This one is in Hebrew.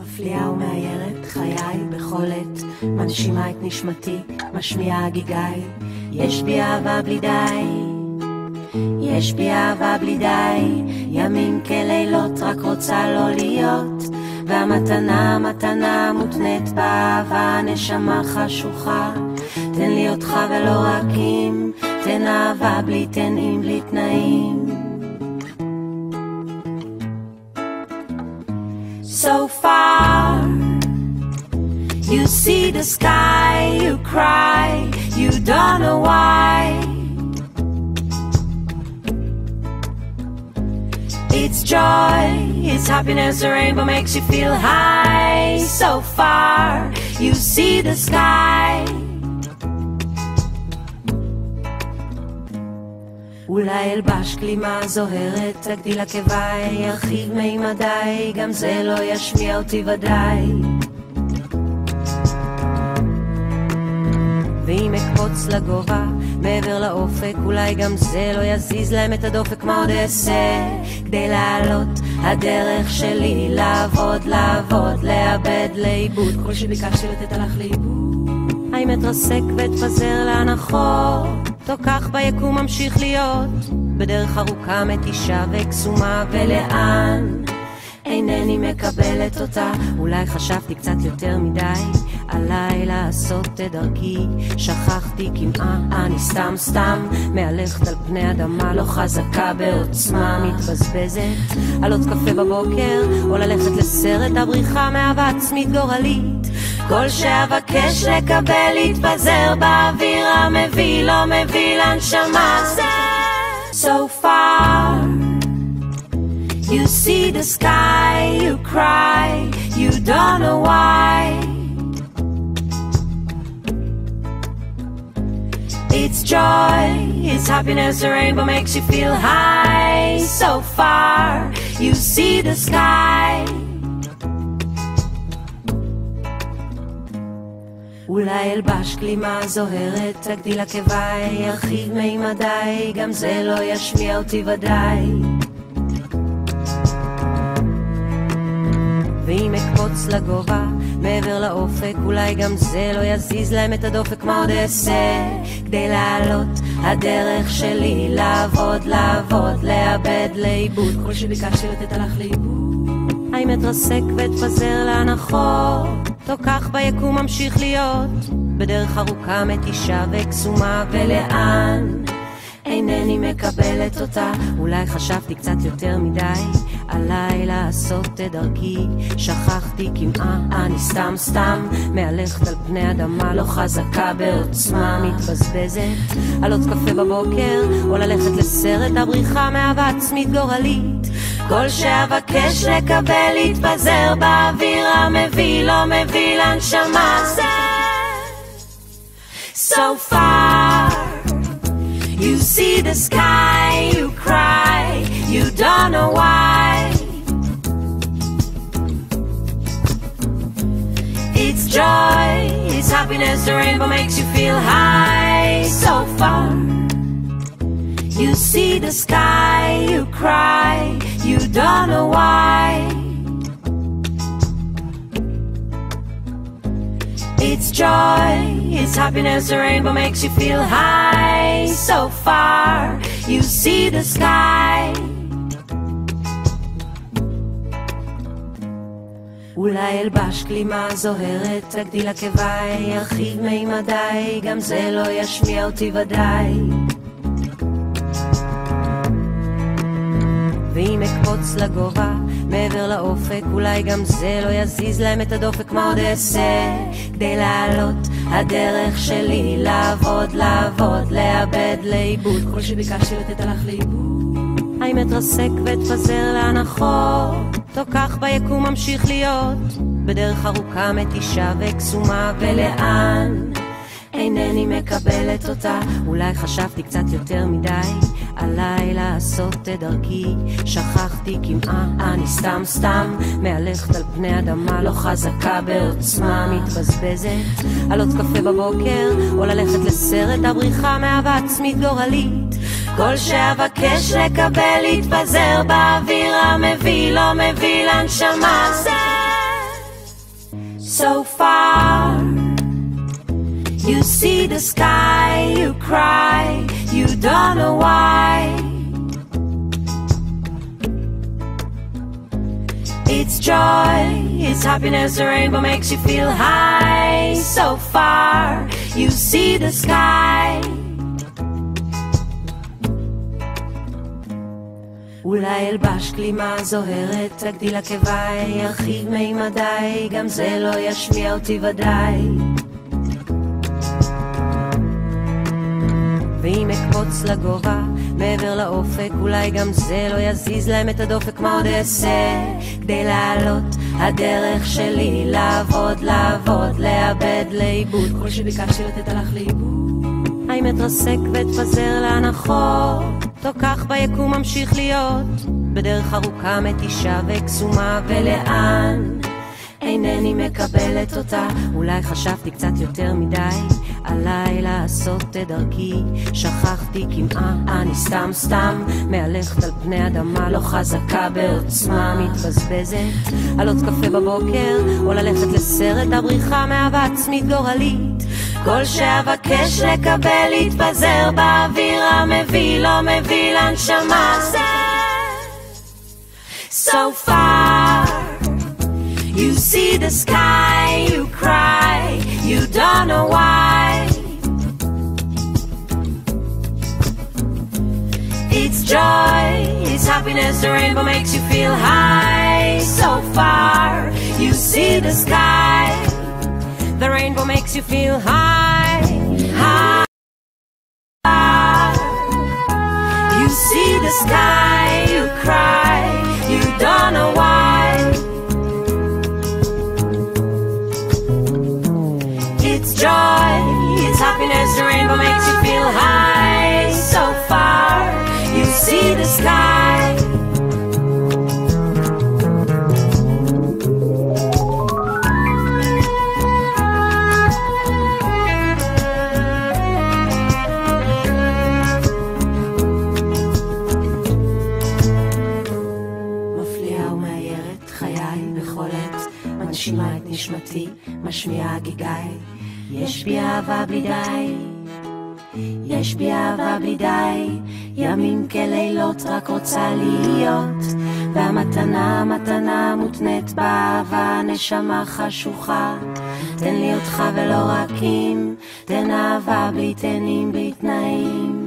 מפליאה ומאיירת חיי בכל עת, מנשימה את נשמתי, משמיעה הגיגי. יש בי אהבה בלי די, יש בי אהבה בלי די, ימים כלילות רק רוצה לא להיות, והמתנה מתנה מותנית באהבה, נשמה חשוכה, תן לי אותך ולא רק אם, תן אהבה בלי תנאים בלי תנאים. So far, you see the sky, you cry, you don't know why. It's joy, it's happiness, the rainbow makes you feel high. So far, you see the sky. אולי אלבש כלימה זוהרת, תגדיל עקביי, ירחיב מימדיי, גם זה לא ישמיע אותי ודאי. ואם אקפוץ לגובה, מעבר לאופק, אולי גם זה לא יזיז להם את הדופק. מה עוד אעשה כדי לעלות? הדרך שלי לעבוד, לעבוד, לאבד, לאיבוד. כל שביקשתי לתת הלך לאיבוד. האם אתרסק ואתפזר להנחות? או כך ביקום ממשיך להיות בדרך ארוכה מתישה וקסומה, ולאן אינני מקבלת אותה. אולי חשבתי קצת יותר מדי עליי לעשות את דרכי, שכחתי כמעט, אני סתם מהלכת על פני אדמה לא חזקה בעוצמה, מתבזבזת על עוד קפה בבוקר או ללכת לסרט הבריחה מאהבה עצמית גורלית. כל שאבקש לקבל יתפזר באוויר המביא לא מביא לנשמה. So far, you see the sky, you cry, you don't know why. It's joy, it's happiness, the rainbow makes you feel high. So far, you see the sky. אולי אלבש כלימה זוהרת, תגדיל עקביי, ירחיב מימדיי, גם זה לא ישמיע אותי ודאי. ואם אקפוץ לגובה, מעבר לאופק, אולי גם זה לא יזיז להם את הדופק. מה עוד אעשה כדי לעלות? הדרך שלי לעבוד, לעבוד, לאבד, לאיבוד. כל שביקשתי לתת הלך לאיבוד. האם אתרסק ואתפזר להנחות? או כך ביקום ממשיך להיות בדרך ארוכה מתישה וקסומה, ולאן אינני מקבלת אותה. אולי חשבתי קצת יותר מדי עליי לעשות את דרכי, שכחתי כמעט, אני סתם מהלכת על פני אדמה לא חזקה בעוצמה, מתבזבזת על עוד קפה בבוקר או ללכת לסרט הבריחה מאהבה עצמית גורלית. כל שאבקש לקבל יתפזר באוויר המביא לא מביא לנשמה. So far, you see the sky, you cry, you don't know why. It's joy, it's happiness, the rainbow makes you feel high. So far, you see the sky, you cry, you don't know why. It's joy, it's happiness, the rainbow makes you feel high. So far, you see the sky. אולי אלבש כלימה זוהרת, תגדיל עקביי, ירחיב מימדיי, גם זה לא ישמיע אותי ודאי. ואם אקפוץ לגובה, מעבר לאופק, אולי גם זה לא יזיז להם את הדופק. מה עוד אעשה כדי לעלות? הדרך שלי לעבוד, לעבוד, לאבד, לאיבוד. כל שביקשתי לתת הלך לאיבוד. האם אתרסק ואתפזר להנחות? או כך ביקום ממשיך להיות בדרך ארוכה מתישה וקסומה, ולאן אינני מקבלת אותה. אולי חשבתי קצת יותר מדי עליי לעשות את דרכי, שכחתי כמעט, אני סתם מהלכת על פני אדמה לא חזקה בעוצמה, מתבזבזת על עוד קפה בבוקר או ללכת לסרט הבריחה מאהבה עצמית גורלית. כל שאבקש לקבל יתפזר באוויר המביא לא מביא לנשמה. see the sky, you cry, you don't know why. It's joy, it's happiness, the rainbow makes you feel high. So far, you see the sky. אולי אלבש כלימה זוהרת, תגדיל עקביי, ירחיב מימדיי, גם זה לא ישמיע אותי ודאי. ואם אקפוץ לגובה, מעבר לאופק, אולי גם זה לא יזיז להם את הדופק. מה עוד אעשה כדי לעלות? הדרך שלי לעבוד, לעבוד, לאבד, לאיבוד. כל שביקשתי לתת הלך לאיבוד. האם אתרסק ואתפזר להנחות? או כך ביקום ממשיך להיות בדרך ארוכה מתישה וקסומה, ולאן אינני מקבלת אותה. אולי חשבתי קצת יותר מדי עליי לעשות את דרכי, שכחתי כמעט, אני סתם מהלכת על פני אדמה, לא חזקה בעוצמה, מתבזבזת על עוד קפה בבוקר או ללכת לסרט. הבריחה מאהבה עצמית גורלית, כל שאבקש לקבל להתפזר באוויר המביא, לא מביא לנשמה. So far you see the sky, you cry, you don't know why. It's joy, it's happiness, the rainbow makes you feel high. So far you see the sky, the rainbow makes you feel high, high. You see the sky, you cry, you don't know why. It's joy, it's happiness, the rainbow makes you feel high. So far, you see the sky. מנשימה את נשמתי, משמיעה גיגי. יש בי אהבה בלי די, יש בי אהבה בלי די. ימים כלילות רק רוצה להיות, והמתנה מתנה מותנית באהבה. נשמה חשוכה, תן לי אותך ולא רק אם, תן אהבה בלי תנים בלי תנאים.